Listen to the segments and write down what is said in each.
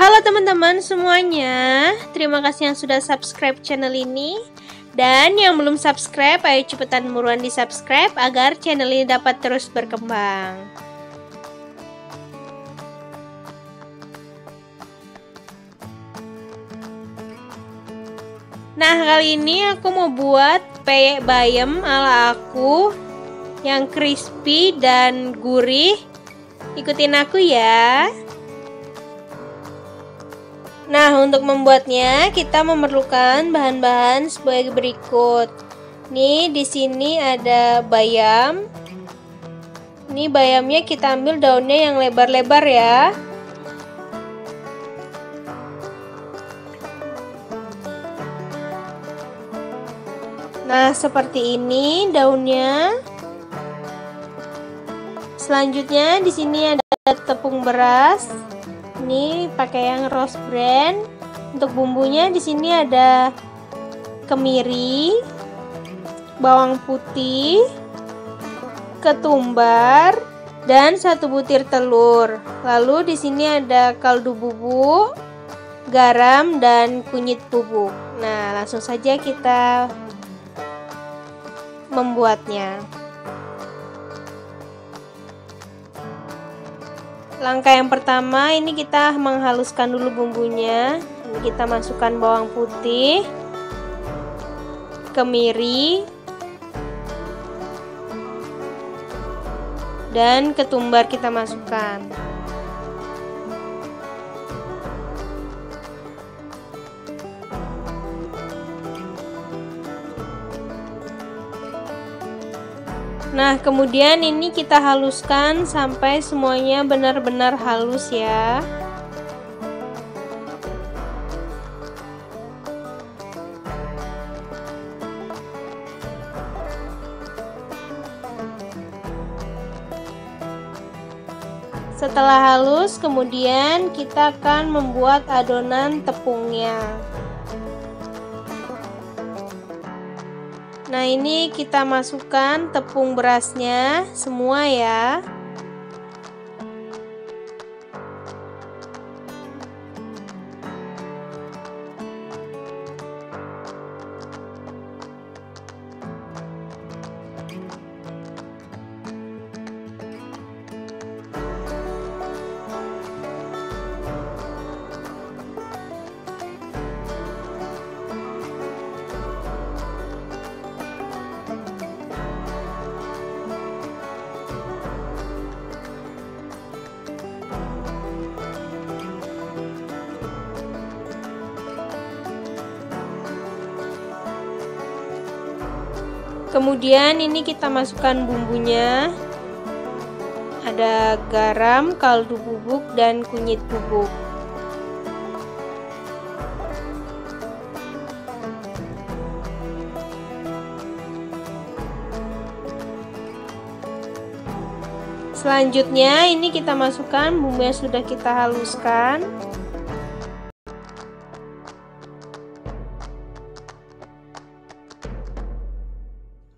Halo teman-teman semuanya, terima kasih yang sudah subscribe channel ini. Dan yang belum subscribe, ayo cepetan buruan di subscribe agar channel ini dapat terus berkembang. Nah, kali ini aku mau buat peyek bayam ala aku yang crispy dan gurih. Ikutin aku ya. Nah, untuk membuatnya kita memerlukan bahan-bahan sebagai berikut. Nih, di sini ada bayam. Ini bayamnya kita ambil daunnya yang lebar-lebar ya. Nah, seperti ini daunnya. Selanjutnya di sini ada tepung beras. Ini pakai yang Rose Brand. Untuk bumbunya di sini ada kemiri, bawang putih, ketumbar, dan 1 butir telur. Lalu di sini ada kaldu bubuk, garam, dan kunyit bubuk. Nah, langsung saja kita membuatnya. Langkah yang pertama, ini kita menghaluskan dulu bumbunya. Ini kita masukkan bawang putih, kemiri, dan ketumbar kita masukkan. Nah, kemudian ini kita haluskan sampai semuanya benar-benar halus ya. Setelah halus, kemudian kita akan membuat adonan tepungnya. Nah, ini kita masukkan tepung berasnya semua ya. Kemudian ini kita masukkan bumbunya. Ada garam, kaldu bubuk, dan kunyit bubuk. Selanjutnya ini kita masukkan bumbu yang sudah kita haluskan.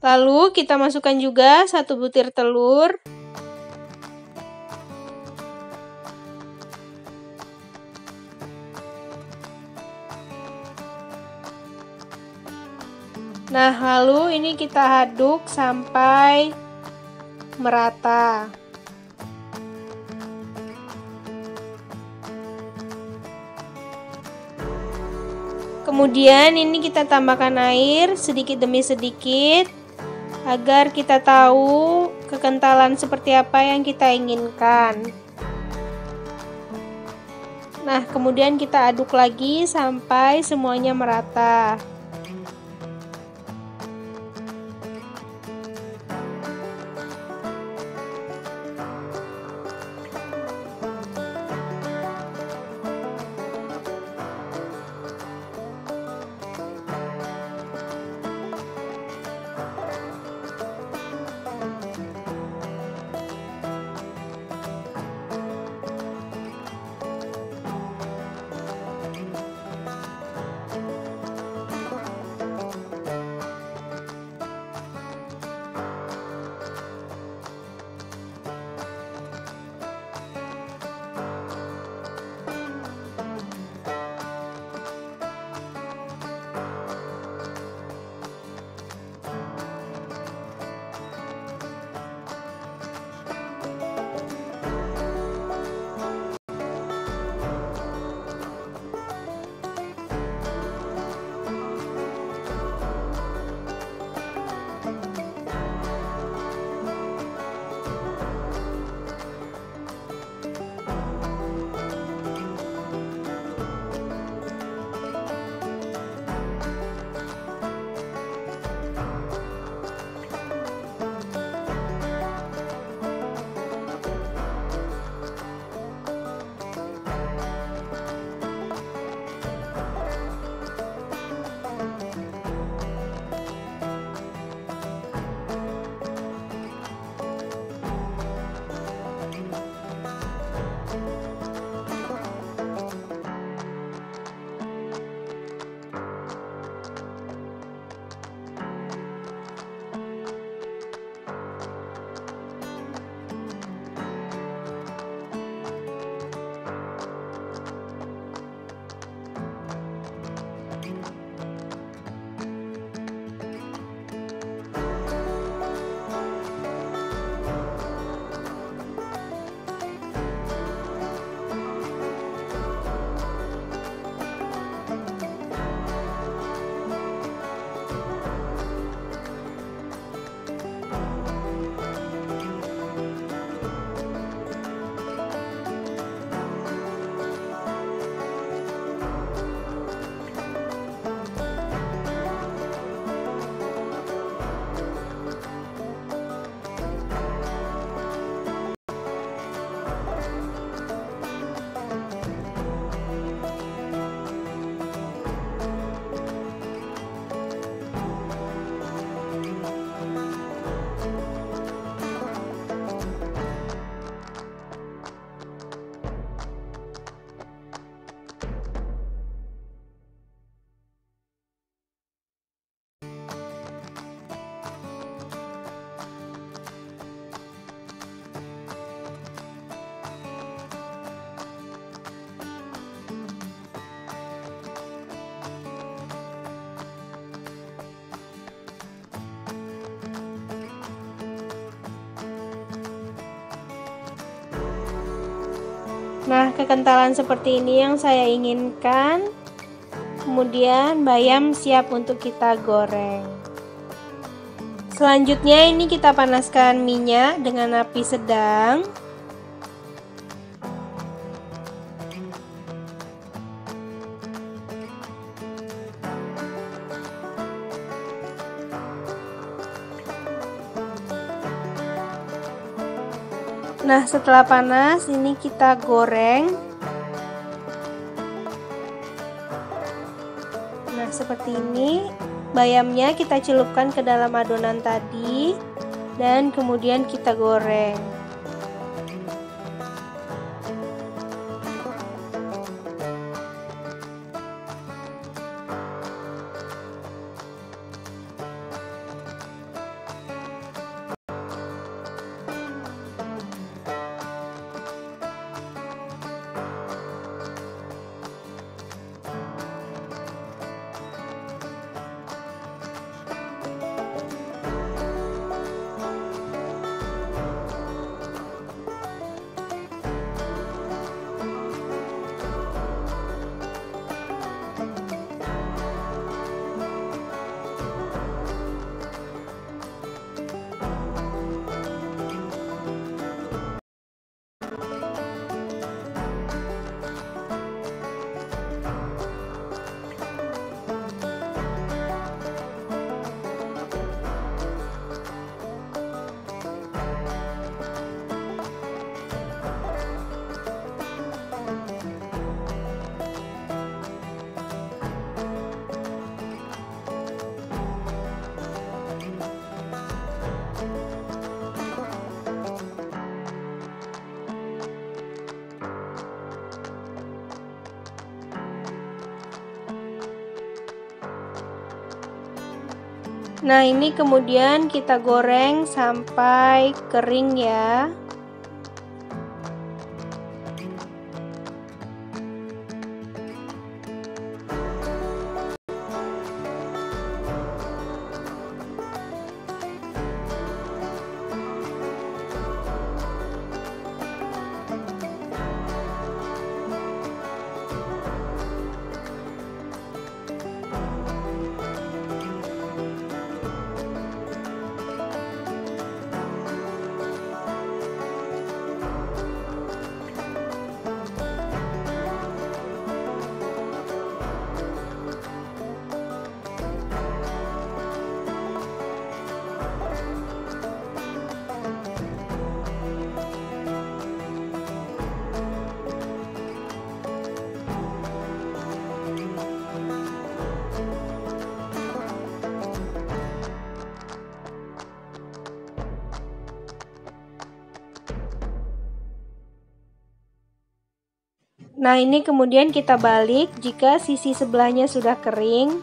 Lalu kita masukkan juga 1 butir telur. Nah, lalu ini kita aduk sampai merata. Kemudian ini kita tambahkan air sedikit demi sedikit agar kita tahu kekentalan seperti apa yang kita inginkan. Nah, kemudian kita aduk lagi sampai semuanya merata. Nah, kekentalan seperti ini yang saya inginkan. Kemudian bayam siap untuk kita goreng. Selanjutnya ini kita panaskan minyak dengan api sedang. Nah, setelah panas ini kita goreng. Nah, seperti ini. Bayamnya kita celupkan ke dalam adonan tadi dan kemudian kita goreng. Nah, ini kemudian kita goreng sampai kering ya. Nah, ini kemudian kita balik jika sisi sebelahnya sudah kering.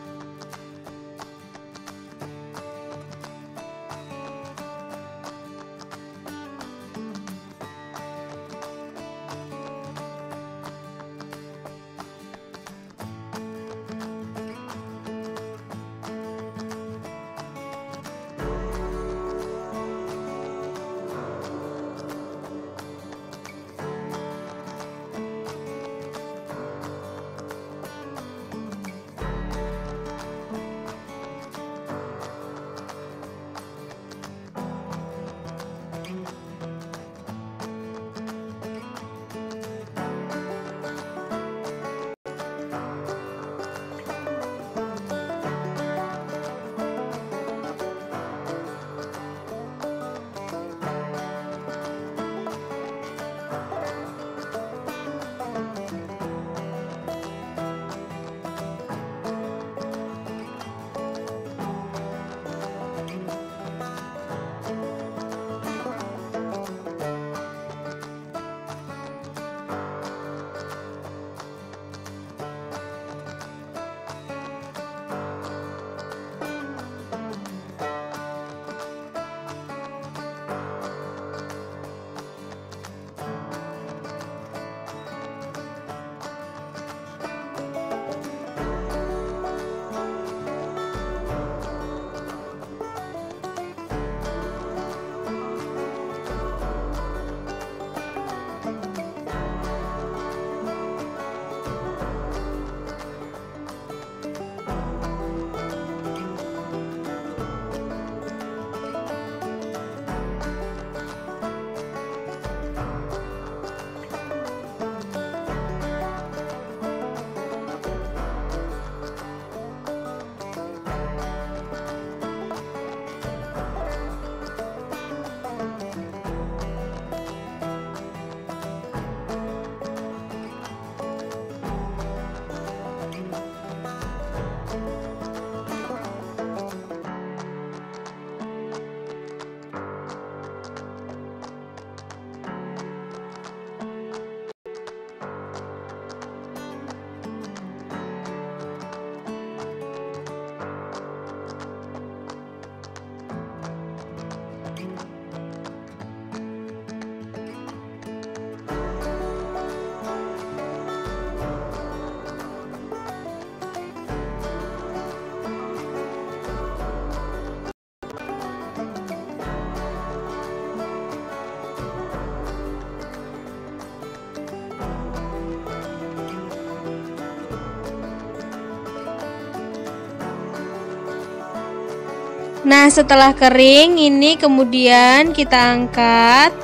Nah, setelah kering ini kemudian kita angkat.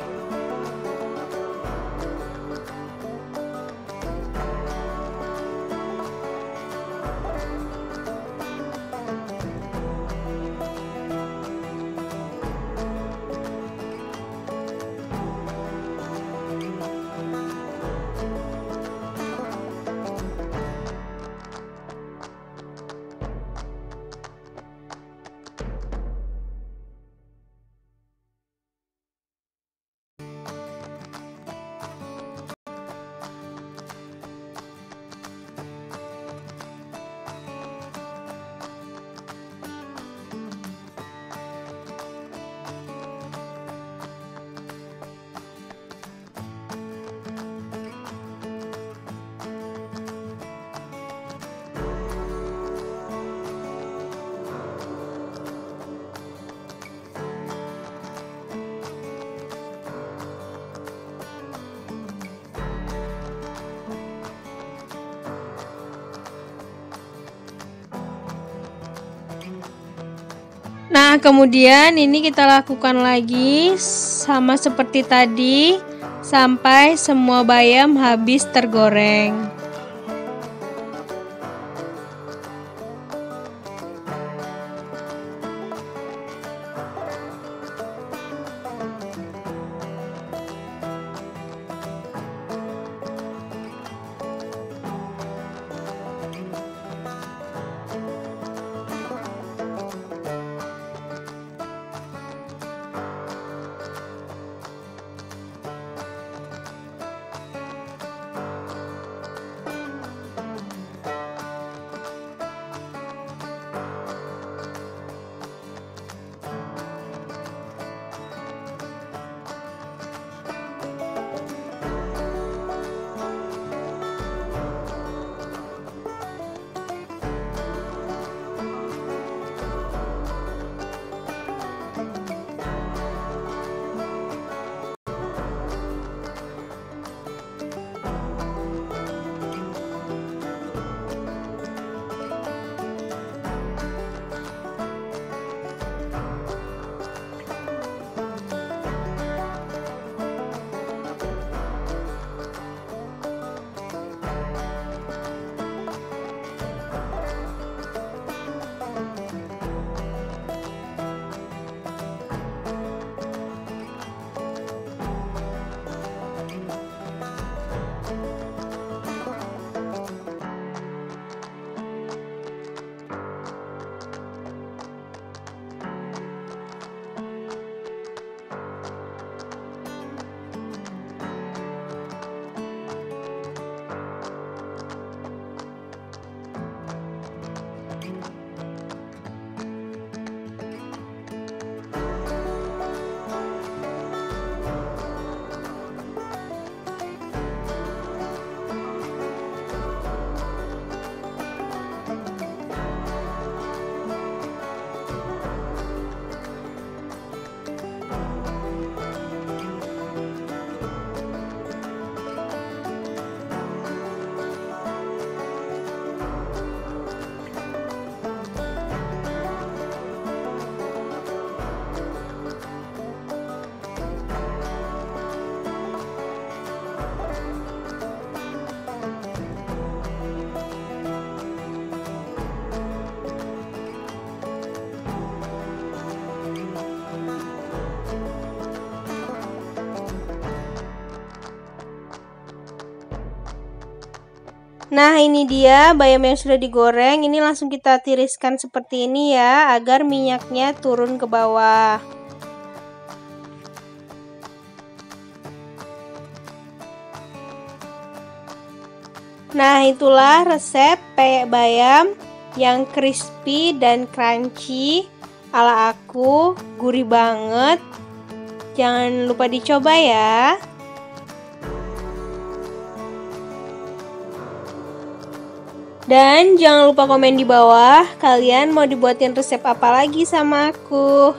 Nah, kemudian ini kita lakukan lagi sama seperti tadi sampai semua bayam habis tergoreng. Nah, ini dia bayam yang sudah digoreng. Ini langsung kita tiriskan seperti ini ya, agar minyaknya turun ke bawah. Nah, itulah resep peyek bayam yang crispy dan crunchy ala aku, gurih banget. Jangan lupa dicoba ya. Dan jangan lupa komen di bawah, kalian mau dibuatin resep apa lagi sama aku.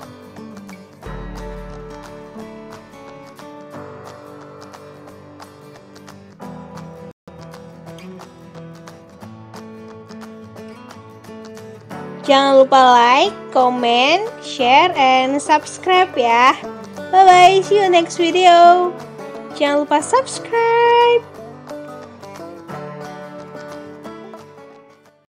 Jangan lupa like, comment, share, and subscribe ya. Bye bye, see you next video. Jangan lupa subscribe.